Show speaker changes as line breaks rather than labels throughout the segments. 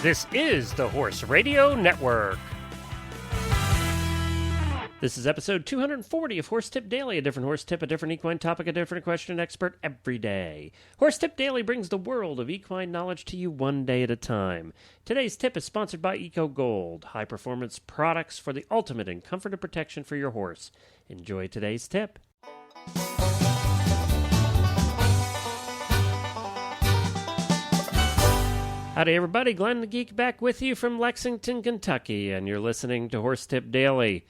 This is the Horse Radio Network. This is episode 240 of Horse Tip Daily, a different horse tip, a different equine topic, a different question expert every day. Horse Tip Daily brings the world of equine knowledge to you one day at a time. Today's tip is sponsored by Eco Gold, high-performance products for the ultimate in comfort and protection for your horse. Enjoy today's tip. Howdy everybody, Glenn the Geek back with you from Lexington, Kentucky, and you're listening to Horse Tip Daily.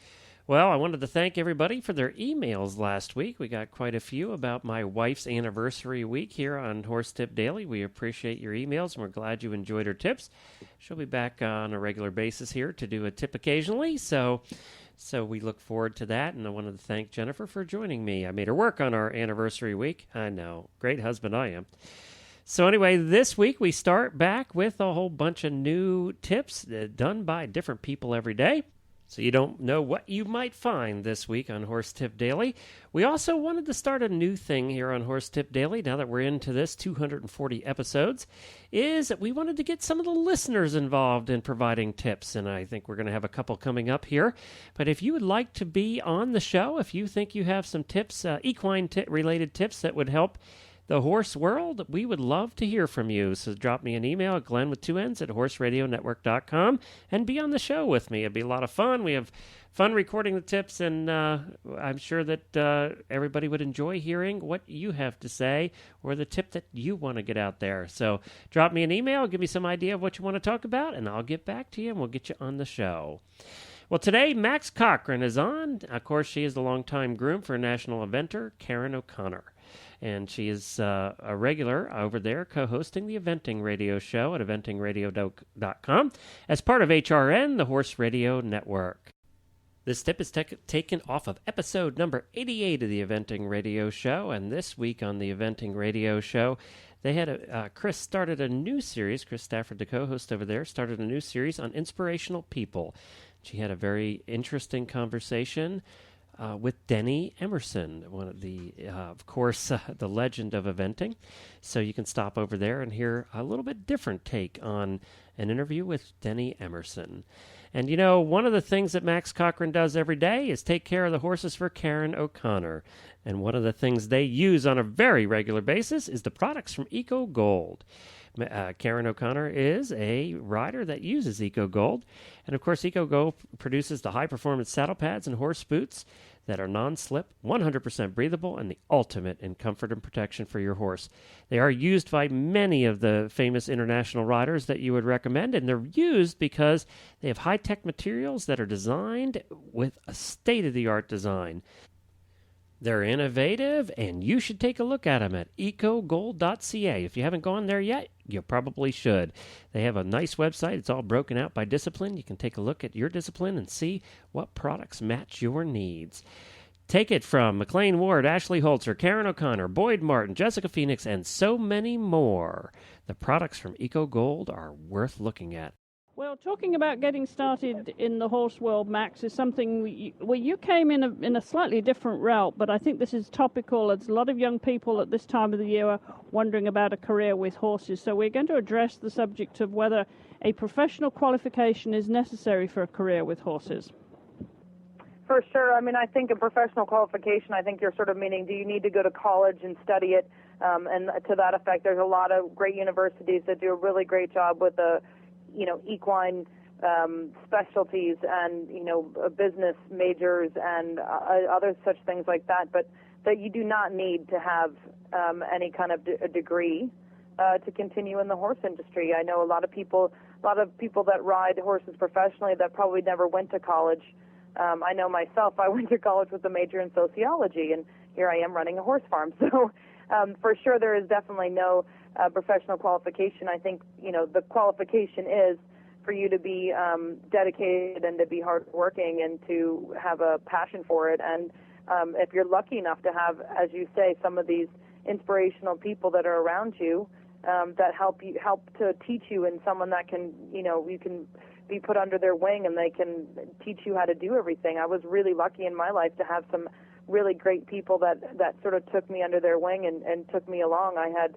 Well, I wanted to thank everybody for their emails last week. We got quite a few about my wife's anniversary week here on Horse Tip Daily. We appreciate your emails, and we're glad you enjoyed her tips. She'll be back on a regular basis here to do a tip occasionally, so we look forward to that, and I wanted to thank Jennifer for joining me. I made her work on our anniversary week. I know, great husband I am. So anyway, this week we start back with a whole bunch of new tips done by different people every day. So you don't know what you might find this week on Horse Tip Daily. We also wanted to start a new thing here on Horse Tip Daily, now that we're into this 240 episodes, is that we wanted to get some of the listeners involved in providing tips, and I think we're going to have a couple coming up here. But if you would like to be on the show, if you think you have some tips, equine-related tips that would help the horse world, we would love to hear from you. So drop me an email at glenn@horseradionetwork.com and be on the show with me. It'd be a lot of fun. We have fun recording the tips, and I'm sure that everybody would enjoy hearing what you have to say or the tip that you want to get out there. So drop me an email, give me some idea of what you want to talk about, and I'll get back to you, and we'll get you on the show. Well, today, Max Corcoran is on. Of course, she is the longtime groom for national eventer Karen O'Connor. And she is a regular over there co-hosting the Eventing Radio Show at eventingradio.com as part of HRN, the Horse Radio Network. This tip is taken off of episode number 88 of the Eventing Radio Show, and this week on the Eventing Radio Show, they had Chris started a new series. Chris Stafford, the co-host over there, started a new series on inspirational people. She had a very interesting conversation with Denny Emerson, one of the, of course, the legend of eventing. So you can stop over there and hear a little bit different take on an interview with Denny Emerson. And, you know, one of the things that Max Corcoran does every day is take care of the horses for Karen O'Connor. And one of the things they use on a very regular basis is the products from Eco Gold. Karen O'Connor is a rider that uses Eco Gold. And, of course, Eco Gold produces the high-performance saddle pads and horse boots that are non-slip, 100% breathable, and the ultimate in comfort and protection for your horse. They are used by many of the famous international riders that you would recommend, and they're used because they have high-tech materials that are designed with a state-of-the-art design. They're innovative, and you should take a look at them at ecogold.ca. If you haven't gone there yet, you probably should. They have a nice website. It's all broken out by discipline. You can take a look at your discipline and see what products match your needs. Take it from McLean Ward, Ashley Holzer, Karen O'Connor, Boyd Martin, Jessica Phoenix, and so many more. The products from Eco Gold are worth looking at.
Well, talking about getting started in the horse world, Max, is something you came in a slightly different route, but I think this is topical. There's a lot of young people at this time of the year are wondering about a career with horses. So we're going to address the subject of whether a professional qualification is necessary for a career with horses.
For sure. I mean, I think a professional qualification, I think you're sort of meaning, do you need to go to college and study it? And to that effect, there's a lot of great universities that do a really great job with equine specialties and, business majors and other such things like that, but that you do not need to have any kind of a degree to continue in the horse industry. I know a lot of people that ride horses professionally that probably never went to college. I know myself, I went to college with a major in sociology, and here I am running a horse farm. So for sure there is definitely no professional qualification. I think, the qualification is for you to be dedicated and to be hardworking and to have a passion for it. And if you're lucky enough to have, as you say, some of these inspirational people that are around you that help to teach you, and someone that can, you can be put under their wing and they can teach you how to do everything. I was really lucky in my life to have some really great people that sort of took me under their wing and took me along. I had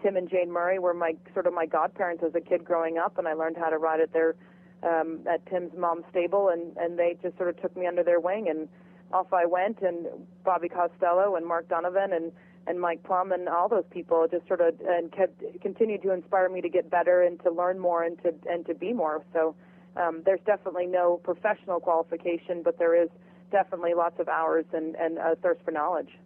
Tim and Jane Murray were my godparents as a kid growing up, and I learned how to ride at at Tim's mom's stable, and they just sort of took me under their wing, and off I went. And Bobby Costello and Mark Donovan and Mike Plum and all those people just sort of continued to inspire me to get better and to learn more and to be more. So there's definitely no professional qualification, but there is definitely lots of hours and a thirst for knowledge.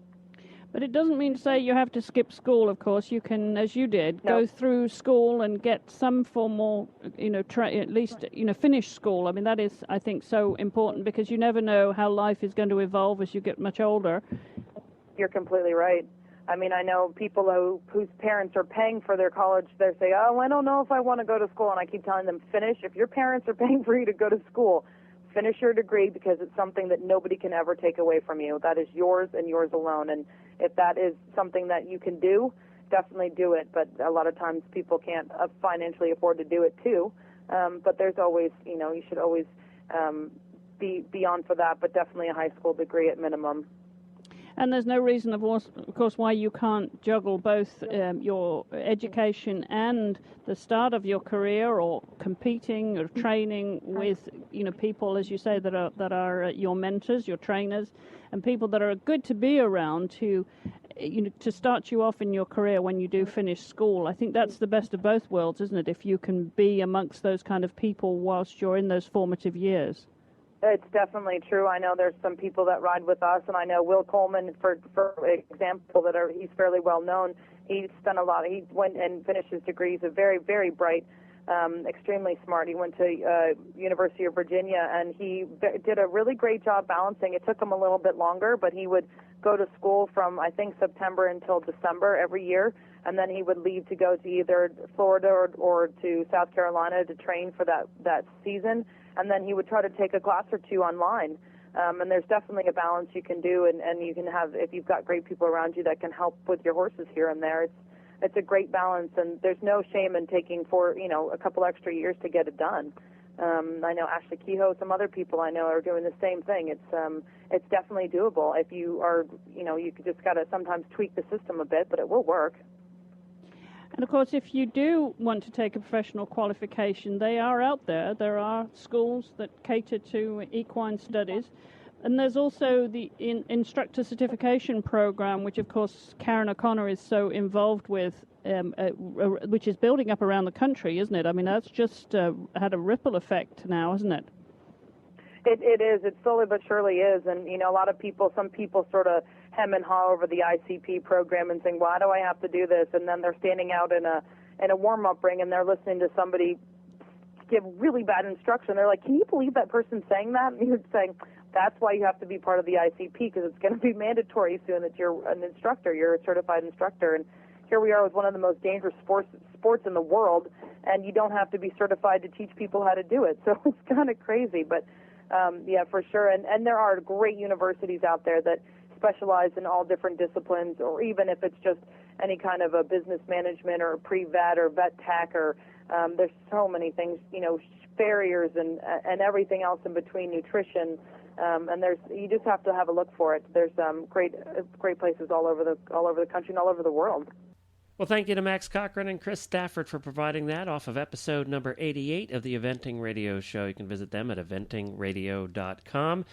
But it doesn't mean to say you have to skip school, of course. You can, as you did,
No.
go through school and get some formal, at least, finish school. I mean, that is, I think, so important because you never know how life is going to evolve as you get much older.
You're completely right. I mean, I know people whose parents are paying for their college. They say, oh, I don't know if I want to go to school. And I keep telling them, finish. If your parents are paying for you to go to school, finish your degree because it's something that nobody can ever take away from you. That is yours and yours alone. And if that is something that you can do, definitely do it. But a lot of times people can't financially afford to do it too. But there's always, you should always be on for that, but definitely a high school degree at minimum.
And there's no reason, of course, why you can't juggle both your education and the start of your career, or competing or training with, people, as you say, that are your mentors, your trainers, and people that are good to be around to start you off in your career when you do finish school. I think that's the best of both worlds, isn't it? If you can be amongst those kind of people whilst you're in those formative years.
It's definitely true. I know there's some people that ride with us, and I know Will Coleman, for example, he's fairly well known. He's done a lot. He went and finished his degree. He's a very, very bright, extremely smart. He went to University of Virginia, and he did a really great job balancing. It took him a little bit longer, but he would go to school from, I think, September until December every year, and then he would leave to go to either Florida or to South Carolina to train for that season. And then he would try to take a class or two online. And there's definitely a balance you can do, and you can have, if you've got great people around you that can help with your horses here and there, it's a great balance, and there's no shame in taking a couple extra years to get it done. I know Ashley Kehoe, some other people I know are doing the same thing. It's definitely doable if you are, you just got to sometimes tweak the system a bit, but it will work.
And, of course, if you do want to take a professional qualification, they are out there. There are schools that cater to equine studies. And there's also the instructor certification program, which, of course, Karen O'Connor is so involved with, which is building up around the country, isn't it? I mean, that's just had a ripple effect now, isn't it?
It is. It slowly but surely is. And, some people sort of hem and haw over the ICP program and saying, why do I have to do this? And then they're standing out in a warm-up ring and they're listening to somebody give really bad instruction. They're like, can you believe that person's saying that? And you're saying, that's why you have to be part of the ICP, because it's going to be mandatory soon that you're an instructor, you're a certified instructor. And here we are with one of the most dangerous sports in the world, and you don't have to be certified to teach people how to do it. So it's kind of crazy, but yeah, for sure. And there are great universities out there that specialize in all different disciplines, or even if it's just any kind of a business management or pre-vet or vet tech, or there's so many things, farriers and everything else in between, nutrition, and you just have to have a look for it. There's great places all over the country and all over the world.
Well, thank you to Max Corcoran and Chris Stafford for providing that off of episode number 88 of the Eventing Radio Show. You can visit them at eventingradio.com.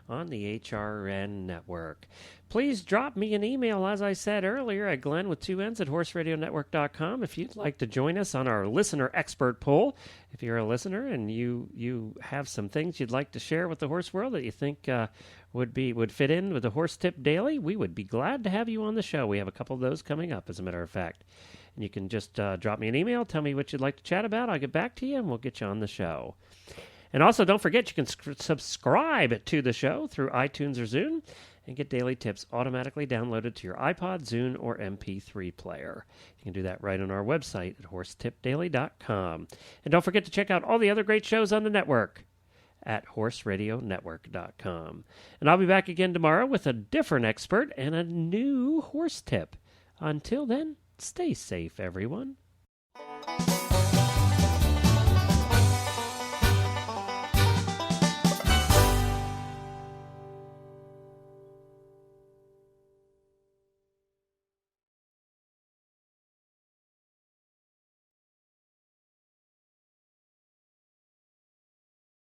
on the HRN network. Please drop me an email, as I said earlier, at Glenn with 2 N's at horseradionetwork.com if you'd like to join us on our listener expert poll. If you're a listener and you have some things you'd like to share with the horse world that you think would fit in with the Horse Tip Daily, we would be glad to have you on the show. We have a couple of those coming up, as a matter of fact. And you can just drop me an email, tell me what you'd like to chat about. I'll get back to you, and we'll get you on the show. And also, don't forget, you can subscribe to the show through iTunes or Zune and get daily tips automatically downloaded to your iPod, Zune, or MP3 player. You can do that right on our website at horsetipdaily.com. And don't forget to check out all the other great shows on the network at horseradionetwork.com. And I'll be back again tomorrow with a different expert and a new horse tip. Until then, stay safe, everyone.